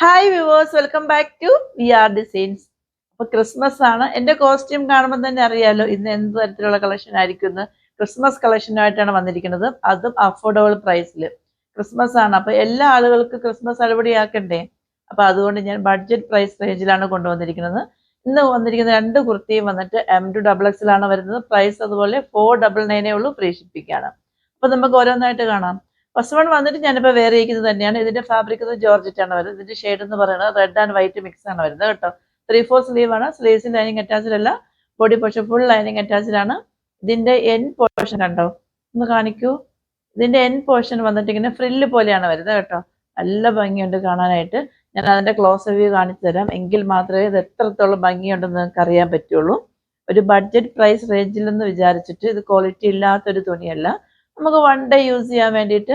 Hi viewers, welcome back to V R designs. അപ്പോൾ Christmas ആണ്. എൻ്റെ കോസ്റ്റ്യൂം കാണുമ്പോൾ തന്നെ അറിയാലോ ഇന്ന് എന്ത് തരത്തിലുള്ള കളക്ഷൻ ആയിരിക്കും. ഇന്ന് ക്രിസ്മസ് കളക്ഷനായിട്ടാണ് വന്നിരിക്കുന്നത്, അതും അഫോർഡബിൾ പ്രൈസിൽ. ക്രിസ്മസ് ആണ്, അപ്പോൾ എല്ലാ ആളുകൾക്കും ക്രിസ്മസ് അടിപൊളിയാക്കണ്ടേ. അപ്പോൾ അതുകൊണ്ട് ഞാൻ ബഡ്ജറ്റ് പ്രൈസ് റേഞ്ചിലാണ് കൊണ്ടുവന്നിരിക്കുന്നത്. ഇന്ന് വന്നിരിക്കുന്ന രണ്ട് കുർത്തിയും വന്നിട്ട് M2XX വരുന്നത്. പ്രൈസ് അതുപോലെ 499 ഉള്ളൂ, ഫ്രീ ഷിപ്പിംഗ് ആണ്. അപ്പോൾ നമുക്ക് ഓരോന്നായിട്ട് കാണാം. ഫസ്റ്റ് വൺ വന്നിട്ട് ഞാനിപ്പോൾ വേറെ ഇരിക്കുന്നത് തന്നെയാണ്. ഇതിന്റെ ഫാബ്രിക് ജോർജറ്റ് ആണ് വരുന്നത്. ഇതിന്റെ ഷെയ്ഡ് എന്ന് പറയുന്നത് റെഡ് ആൻഡ് വൈറ്റ് മിക്സ് ആണ് വരുന്നത് കേട്ടോ. 3/4 സ്ലീവ് ആണ്. സ്ലീവ്സിൽ ലൈനിങ് അറ്റാച്ച്ഡ് അല്ല, body portion full lining attached ആണ്. ഇതിന്റെ എൻ പോർഷൻ കണ്ടോ, ഒന്ന് കാണിക്കൂ. ഇതിന്റെ എൻ പോർഷൻ വന്നിട്ട് ഇങ്ങനെ ഫ്രില്ല് പോലെയാണ് വരുന്നത് കേട്ടോ. നല്ല ഭംഗിയുണ്ട് കാണാനായിട്ട്. ഞാൻ അതിന്റെ ക്ലോസ് വ്യൂ കാണിച്ചു തരാം, എങ്കിൽ മാത്രമേ ഇത് എത്രത്തോളം ഭംഗിയുണ്ടെന്ന് നിങ്ങൾക്ക് അറിയാൻ പറ്റുള്ളൂ. ഒരു ബഡ്ജറ്റ് പ്രൈസ് റേഞ്ചിൽ എന്ന് വിചാരിച്ചിട്ട് ഇത് ക്വാളിറ്റി ഇല്ലാത്തൊരു തുണിയല്ല. നമുക്ക് വൺ ഡേ യൂസ് ചെയ്യാൻ വേണ്ടിയിട്ട്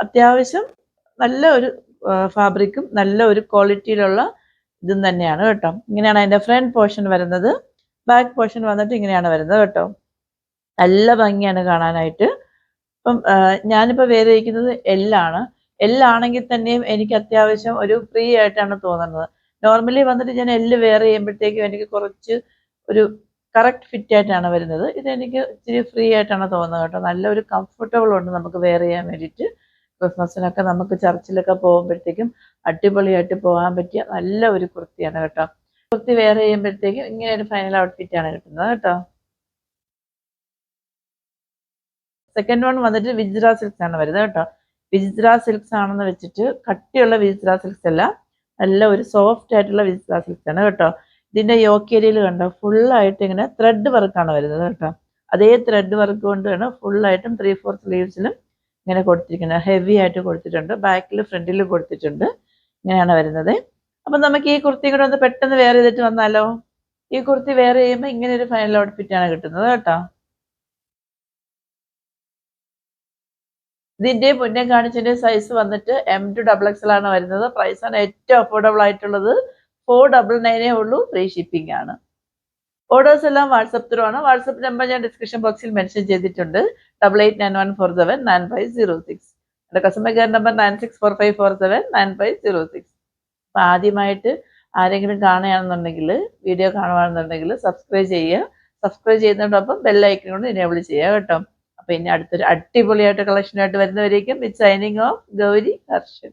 അത്യാവശ്യം നല്ല ഒരു ഫാബ്രിക്കും നല്ല ഒരു ക്വാളിറ്റിയിലുള്ള ഇതും തന്നെയാണ് കേട്ടോ. ഇങ്ങനെയാണ് അതിൻ്റെ ഫ്രണ്ട് പോർഷൻ വരുന്നത്. ബാക്ക് പോർഷൻ വന്നിട്ട് ഇങ്ങനെയാണ് വരുന്നത് കേട്ടോ. നല്ല ഭംഗിയാണ് കാണാനായിട്ട്. അപ്പം ഞാനിപ്പോൾ വേറെ ഇരിക്കുന്നത് എല്ലാണ്. എല്ലാണെങ്കിൽ തന്നെയും എനിക്ക് അത്യാവശ്യം ഒരു ഫ്രീ ആയിട്ടാണ് തോന്നുന്നത്. നോർമലി വന്നിട്ട് ഞാൻ എല്ല് വെയർ ചെയ്യുമ്പോഴത്തേക്കും എനിക്ക് കുറച്ച് ഒരു കറക്റ്റ് ഫിറ്റ് ആയിട്ടാണ് വരുന്നത്. ഇതെനിക്ക് ഇച്ചിരി ഫ്രീ ആയിട്ടാണ് തോന്നുന്നത് കേട്ടോ. നല്ലൊരു കംഫർട്ടബിൾ ഉണ്ട് നമുക്ക് വെയർ ചെയ്യാൻ വേണ്ടിയിട്ട്. ക്രിസ്മസിനൊക്കെ നമുക്ക് ചർച്ചിലൊക്കെ പോകുമ്പോഴത്തേക്കും അടിപൊളിയായിട്ട് പോകാൻ പറ്റിയ നല്ല ഒരു കുർത്തിയാണ് കേട്ടോ. കുർത്തി വെയർ ചെയ്യുമ്പോഴത്തേക്കും ഇങ്ങനെ ഒരു ഫൈനൽ ഔട്ട്ഫിറ്റ് ആണ് കിട്ടുന്നത് കേട്ടോ. സെക്കൻഡ് വൺ വന്നിട്ട് വിജിറ സിൽക്സ് ആണ് വരുന്നത് കേട്ടോ. വിജിറ സിൽക്സ് ആണെന്ന് വെച്ചിട്ട് കട്ടിയുള്ള വിജിറ സിൽക്സ് അല്ല, നല്ല ഒരു സോഫ്റ്റ് ആയിട്ടുള്ള വിജിറ സിൽക്സ് ആണ് കേട്ടോ. ഇതിന്റെ യോക്ക് ഏരിയയിൽ കണ്ടോ, ഫുള്ളായിട്ട് ഇങ്ങനെ ത്രെഡ് വർക്കാണ് വരുന്നത് കേട്ടോ. അതേ ത്രെഡ് വർക്ക് കൊണ്ടാണ് ഫുള്ളായിട്ടും 3/4 സ്ലീവ്സിലും ഇങ്ങനെ കൊടുത്തിരിക്കുന്നത്. ഹെവി ആയിട്ട് കൊടുത്തിട്ടുണ്ട്, ബാക്കിൽ ഫ്രണ്ടിലും കൊടുത്തിട്ടുണ്ട്. ഇങ്ങനെയാണ് വരുന്നത്. അപ്പം നമുക്ക് ഈ കുർത്തി കൂടെ ഒന്ന് പെട്ടെന്ന് വെയർ ചെയ്തിട്ട് വന്നാലോ. ഈ കുർത്തി വെയർ ചെയ്യുമ്പോൾ ഇങ്ങനെ ഒരു ഫൈനൽ ഔട്ട്ഫിറ്റ് ആണ് കിട്ടുന്നത് കേട്ടോ. ഇതിന്റെ മുന്നേ കാണിച്ചതിന്റെ സൈസ് വന്നിട്ട് M2XX ആണ് വരുന്നത്. പ്രൈസ് ആണ് ഏറ്റവും അഫോർഡബിൾ ആയിട്ടുള്ളത്. 499 ഉള്ളൂ, ഫ്രീ ഷിപ്പിംഗ് ആണ്. ഓർഡേഴ്സ് എല്ലാം വാട്സപ്പ് ത്രൂ ആണ്. വാട്സപ്പ് നമ്പർ ഞാൻ ഡിസ്ക്രിപ്ഷൻ ബോക്സിൽ മെൻഷൻ ചെയ്തിട്ടുണ്ട്. 8891479506. എൻ്റെ കസ്റ്റമർ കെയർ നമ്പർ 9645479506. അപ്പം ആദ്യമായിട്ട് ആരെങ്കിലും കാണുകയാണെന്നുണ്ടെങ്കിൽ, വീഡിയോ കാണുകയാണെന്നുണ്ടെങ്കിൽ സബ്സ്ക്രൈബ് ചെയ്യുക. സബ്സ്ക്രൈബ് ചെയ്യുന്നതോടൊപ്പം ബെല്ലൈക്കൺ കൊണ്ട് എനേബിൾ ചെയ്യുക കേട്ടോ. അപ്പം ഇനി അടുത്തൊരു അടിപൊളിയായിട്ട് കളക്ഷനായിട്ട് വരുന്നവരേക്കും സൈനിങ് ഓഫ് ഗൗരി ഹർഷൻ.